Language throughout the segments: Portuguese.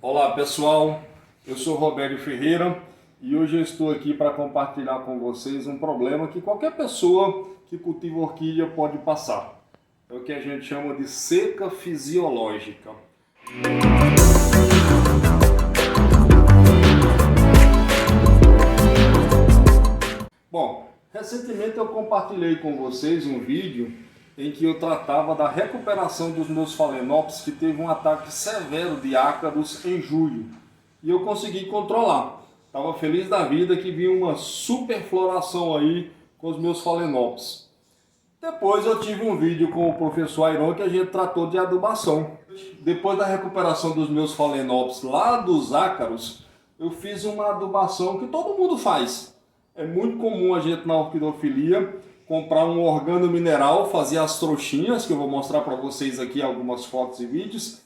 Olá pessoal, eu sou Roberto Ferreira e hoje eu estou aqui para compartilhar com vocês um problema que qualquer pessoa que cultiva orquídea pode passar. É o que a gente chama de seca fisiológica. Bom, recentemente eu compartilhei com vocês um vídeo em que eu tratava da recuperação dos meus Phalaenopsis que teve um ataque severo de ácaros em julho. E eu consegui controlar. Estava feliz da vida que vi uma super floração aí com os meus Phalaenopsis. Depois eu tive um vídeo com o professor Airon que a gente tratou de adubação. Depois da recuperação dos meus Phalaenopsis lá dos ácaros, eu fiz uma adubação que todo mundo faz. É muito comum a gente na orquidofilia comprar um organo mineral, fazer as trouxinhas, que eu vou mostrar para vocês aqui algumas fotos e vídeos.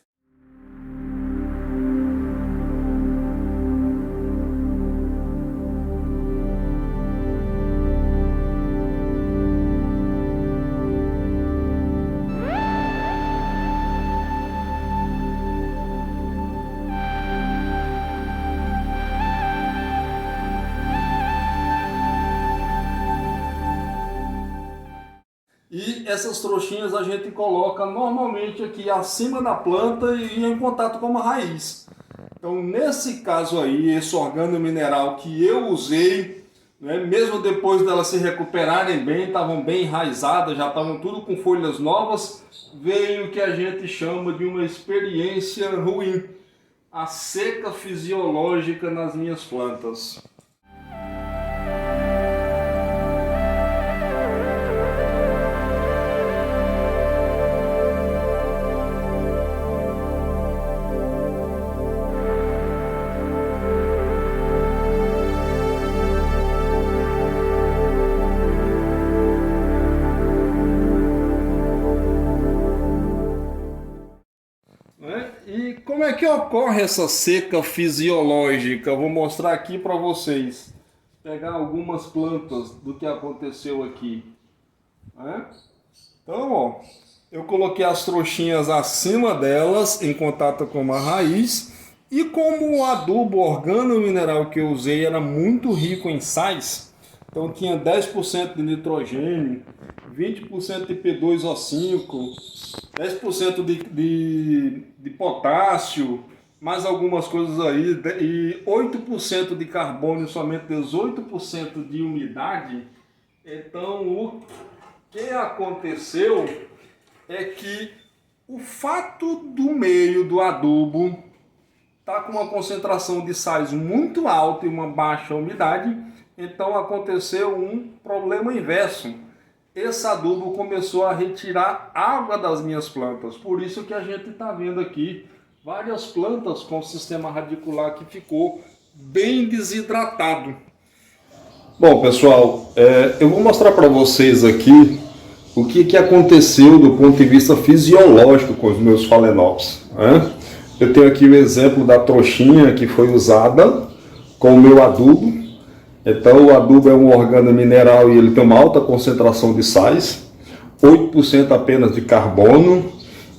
E essas trouxinhas a gente coloca normalmente aqui acima da planta e em contato com a raiz. Então nesse caso aí, esse organo mineral que eu usei, né, mesmo depois delas se recuperarem bem, estavam bem enraizadas, já estavam tudo com folhas novas, veio o que a gente chama de uma experiência ruim. A seca fisiológica nas minhas plantas. E como é que ocorre essa seca fisiológica? Eu vou mostrar aqui para vocês. Pegar algumas plantas do que aconteceu aqui. Então, ó, eu coloquei as trouxinhas acima delas, em contato com a raiz. E como o adubo organo mineral que eu usei era muito rico em sais, então tinha 10% de nitrogênio, 20% de P2O5, 10% de potássio, mais algumas coisas aí, e 8% de carbono e somente 18% de umidade. Então o que aconteceu é que o fato do meio do adubo tá com uma concentração de sais muito alta e uma baixa umidade, então aconteceu um problema inverso. Esse adubo começou a retirar água das minhas plantas, por isso que a gente está vendo aqui várias plantas com o sistema radicular que ficou bem desidratado. Bom pessoal, eu vou mostrar para vocês aqui o que aconteceu do ponto de vista fisiológico com os meus Phalaenopsis. Eu tenho aqui o exemplo da trouxinha que foi usada com o meu adubo. Então o adubo é um organo mineral e ele tem uma alta concentração de sais, 8% apenas de carbono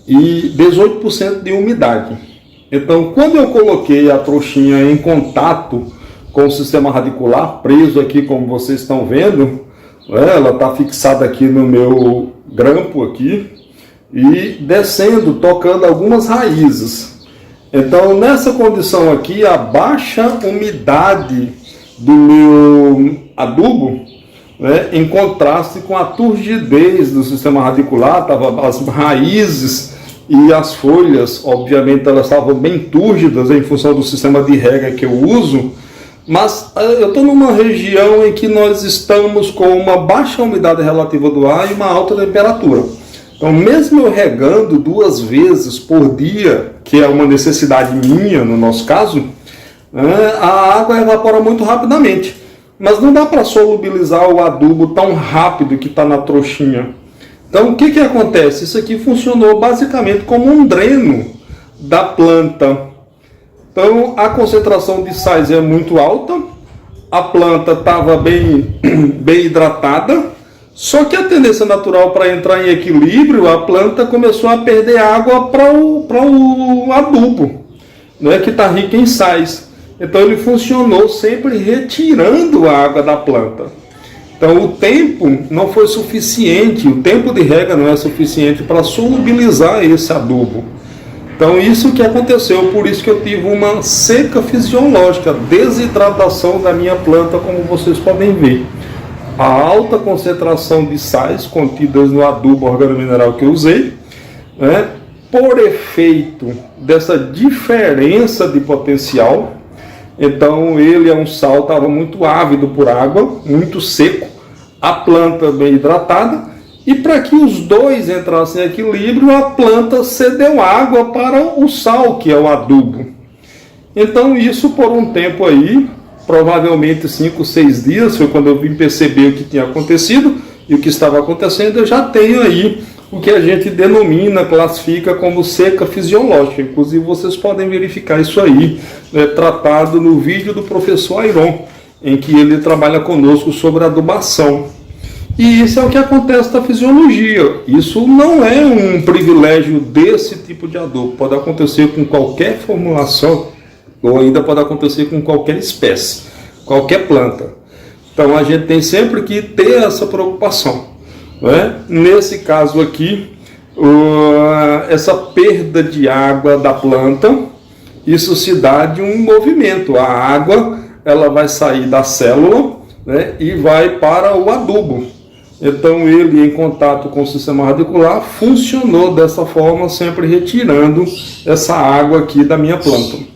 e 18% de umidade. Então quando eu coloquei a trouxinha em contato com o sistema radicular, preso aqui como vocês estão vendo, ela está fixada aqui no meu grampo aqui e descendo, tocando algumas raízes. Então nessa condição aqui, a baixa umidade do meu adubo, em contraste com a turgidez do sistema radicular, as raízes e as folhas, obviamente elas estavam bem túrgidas em função do sistema de rega que eu uso, mas eu estou numa região em que nós estamos com uma baixa umidade relativa do ar e uma alta temperatura. Então mesmo eu regando 2 vezes por dia, que é uma necessidade minha no nosso caso, a água evapora muito rapidamente, mas não dá para solubilizar o adubo tão rápido que está na trouxinha. Então o que acontece? Isso aqui funcionou basicamente como um dreno da planta. Então a concentração de sais é muito alta, a planta estava bem hidratada, só que a tendência natural para entrar em equilíbrio, a planta começou a perder água para o adubo. né, que está rica em sais. Então ele funcionou sempre retirando a água da planta. Então o tempo não foi suficiente, o tempo de rega não é suficiente para solubilizar esse adubo. Então isso que aconteceu, por isso que eu tive uma seca fisiológica, desidratação da minha planta, como vocês podem ver. A alta concentração de sais contidas no adubo organomineral que eu usei, né, por efeito dessa diferença de potencial. Então ele é um sal, estava muito ávido por água, muito seco, a planta bem hidratada, e para que os dois entrassem em equilíbrio, a planta cedeu água para o sal, que é o adubo. Então isso por um tempo aí, provavelmente 5, 6 dias, foi quando eu vim perceber o que tinha acontecido e o que estava acontecendo. Eu já tenho aí o que a gente denomina, classifica como seca fisiológica. Inclusive vocês podem verificar isso aí, tratado no vídeo do professor Airon, em que ele trabalha conosco sobre adubação. E isso é o que acontece na fisiologia. Isso não é um privilégio desse tipo de adubo. Pode acontecer com qualquer formulação, ou ainda pode acontecer com qualquer espécie, qualquer planta. Então a gente tem sempre que ter essa preocupação, não é? Nesse caso aqui, essa perda de água da planta, isso se dá de um movimento. A água ela vai sair da célula, né, e vai para o adubo. Então ele, em contato com o sistema radicular, funcionou dessa forma, sempre retirando essa água aqui da minha planta.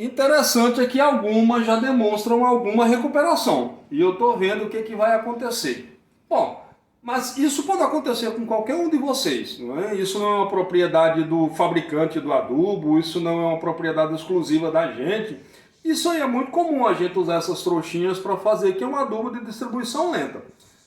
Interessante é que algumas já demonstram alguma recuperação. E eu estou vendo o que vai acontecer. Bom, mas isso pode acontecer com qualquer um de vocês, não é? Isso não é uma propriedade do fabricante do adubo, isso não é uma propriedade exclusiva da gente. Isso aí é muito comum a gente usar essas trouxinhas para fazer, que é um adubo de distribuição lenta.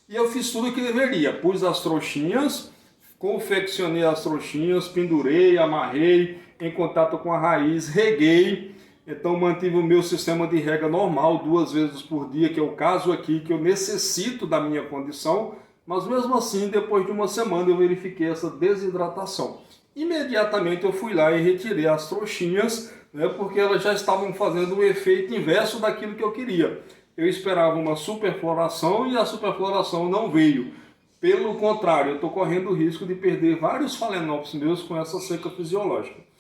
E eu fiz tudo o que deveria. Pus as trouxinhas, confeccionei as trouxinhas, pendurei, amarrei, em contato com a raiz, reguei. Então mantive o meu sistema de rega normal, 2 vezes por dia, que é o caso aqui, que eu necessito da minha condição, mas mesmo assim, depois de uma semana, eu verifiquei essa desidratação. Imediatamente eu fui lá e retirei as trouxinhas, né, porque elas já estavam fazendo o efeito inverso daquilo que eu queria. Eu esperava uma superfloração e a superfloração não veio. Pelo contrário, eu estou correndo o risco de perder vários Phalaenopsis meus com essa seca fisiológica.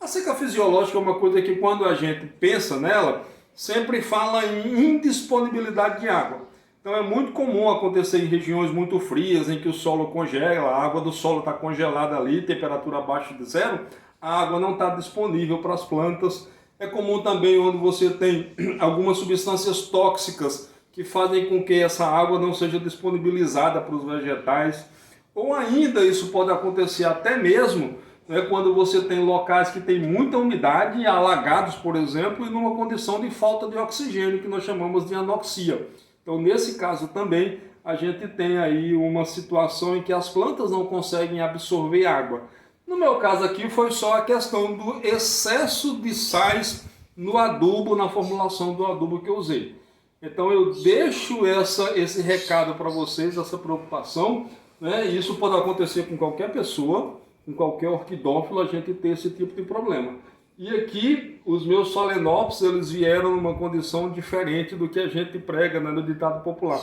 A seca fisiológica é uma coisa que, quando a gente pensa nela, sempre fala em indisponibilidade de água. Então é muito comum acontecer em regiões muito frias, em que o solo congela, a água do solo está congelada ali, temperatura abaixo de 0, a água não está disponível para as plantas. É comum também onde você tem algumas substâncias tóxicas que fazem com que essa água não seja disponibilizada para os vegetais. Ou ainda isso pode acontecer até mesmo quando você tem locais que tem muita umidade, alagados, por exemplo, e numa condição de falta de oxigênio, que nós chamamos de anoxia. Então, nesse caso também, a gente tem aí uma situação em que as plantas não conseguem absorver água. No meu caso aqui, foi só a questão do excesso de sais no adubo, na formulação do adubo que eu usei. Então, eu deixo esse recado para vocês, essa preocupação, né? Isso pode acontecer com qualquer pessoa, com qualquer orquidófilo, a gente ter esse tipo de problema. E aqui, os meus Phalaenopsis, eles vieram numa condição diferente do que a gente prega, né, no ditado popular.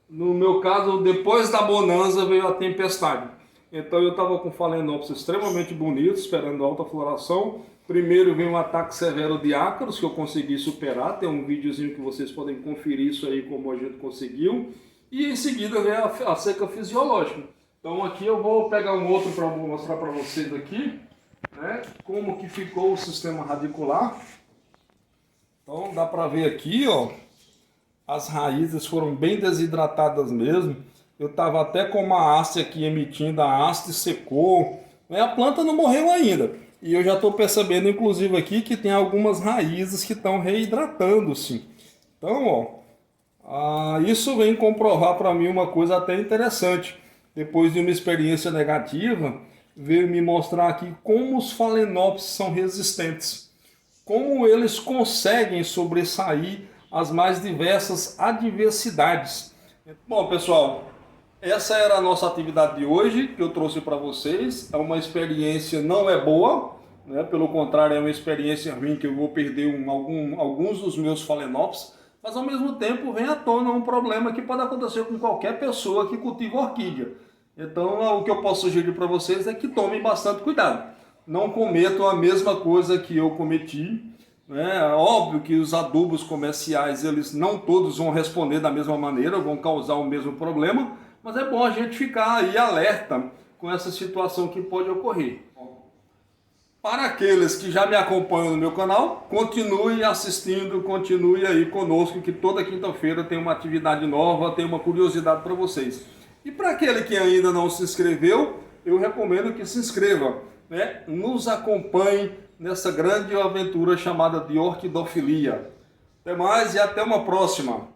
No meu caso, depois da bonança veio a tempestade. Então eu estava com Phalaenopsis extremamente bonitos, esperando alta floração, Primeiro vem um ataque severo de ácaros que eu consegui superar. Tem um videozinho que vocês podem conferir isso aí como a gente conseguiu. E em seguida vem a seca fisiológica. Então aqui eu vou pegar um outro para mostrar para vocês aqui, né, como que ficou o sistema radicular. Então dá para ver aqui, ó, as raízes foram bem desidratadas mesmo. Eu estava até com uma haste aqui emitindo, a haste secou, né? A planta não morreu ainda. E eu já estou percebendo, inclusive, aqui que tem algumas raízes que estão reidratando-se. Então, ó, isso vem comprovar para mim uma coisa até interessante. Depois de uma experiência negativa, veio me mostrar aqui como os Phalaenopsis são resistentes. Como eles conseguem sobressair as mais diversas adversidades. Bom, pessoal, essa era a nossa atividade de hoje que eu trouxe para vocês. É uma experiência, não é boa, né? Pelo contrário, é uma experiência ruim que eu vou perder alguns dos meus Phalaenopsis, mas ao mesmo tempo vem à tona um problema que pode acontecer com qualquer pessoa que cultiva orquídea. Então, o que eu posso sugerir para vocês é que tomem bastante cuidado. Não cometam a mesma coisa que eu cometi. É óbvio que os adubos comerciais, eles não todos vão responder da mesma maneira, vão causar o mesmo problema, mas é bom a gente ficar aí alerta com essa situação que pode ocorrer. Para aqueles que já me acompanham no meu canal, continue assistindo, continue aí conosco, que toda quinta-feira tem uma atividade nova, tem uma curiosidade para vocês. E para aquele que ainda não se inscreveu, eu recomendo que se inscreva, né? Nos acompanhe nessa grande aventura chamada de orquidofilia. Até mais e até uma próxima!